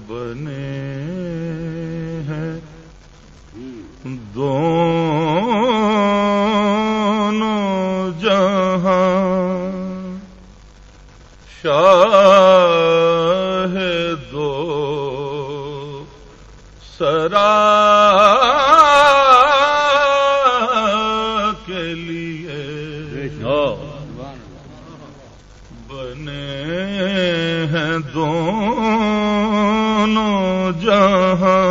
بنے ہیں دونوں جہاں شاہ دو سرا کے لیے بنے ہیں دونوں جہاں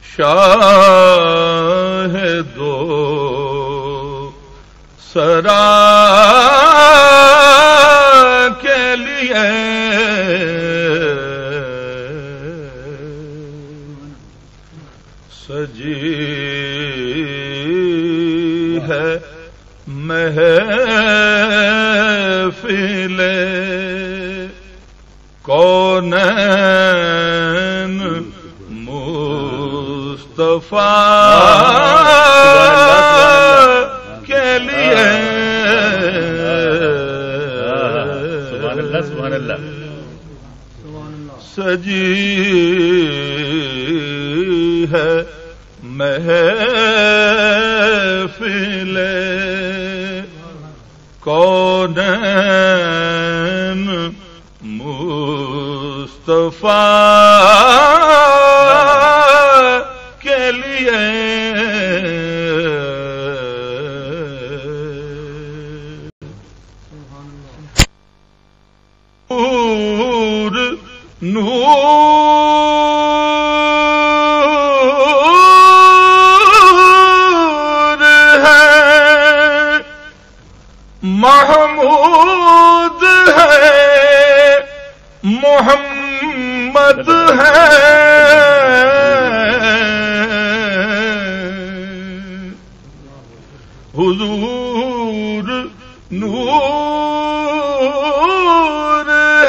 شاہ دو سرا کے لیے سجی ہے محفل کونین مصطفیٰ کے لیے سبحان اللہ سجی ہے محفل کونین مصطفیٰ کے لیے نور ہے محمود ہے محمد ہے حضور نور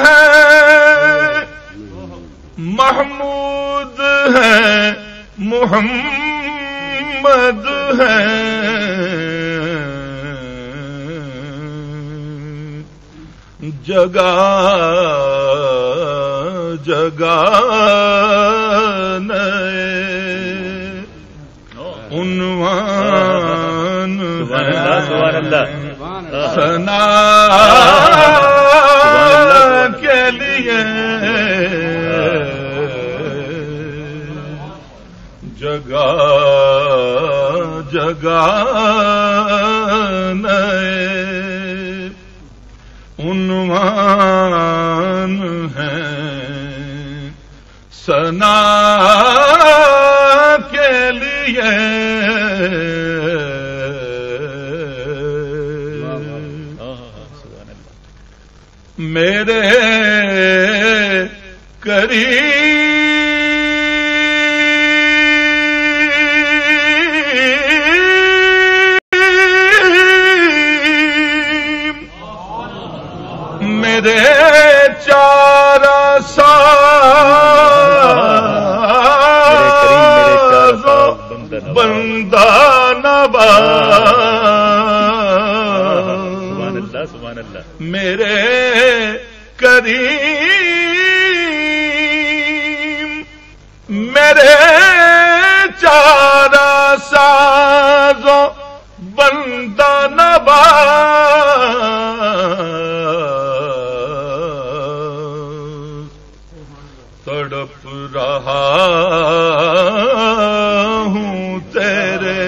ہے محمود ہے محمد ہے جگہ جگہ نئے عنوان ثنا کے لیے جگہ جگہ نئے عنوان ہیں ثنا کے لیے میرے کریم میرے چار ساز بندہ نواز میرے کریم میرے چار ساز بندہ نواز تڑپ رہا ہوں تیرے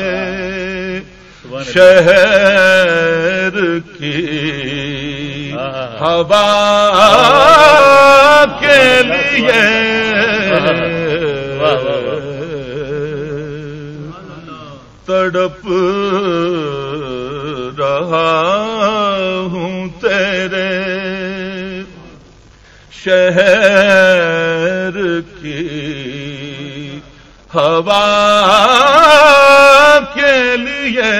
شہر کی ہوا کے لیے تڑپ رہا ہوں تیرے شہر کی ہوا کے لیے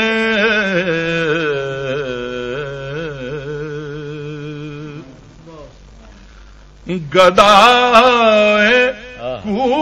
گدائے کوفہ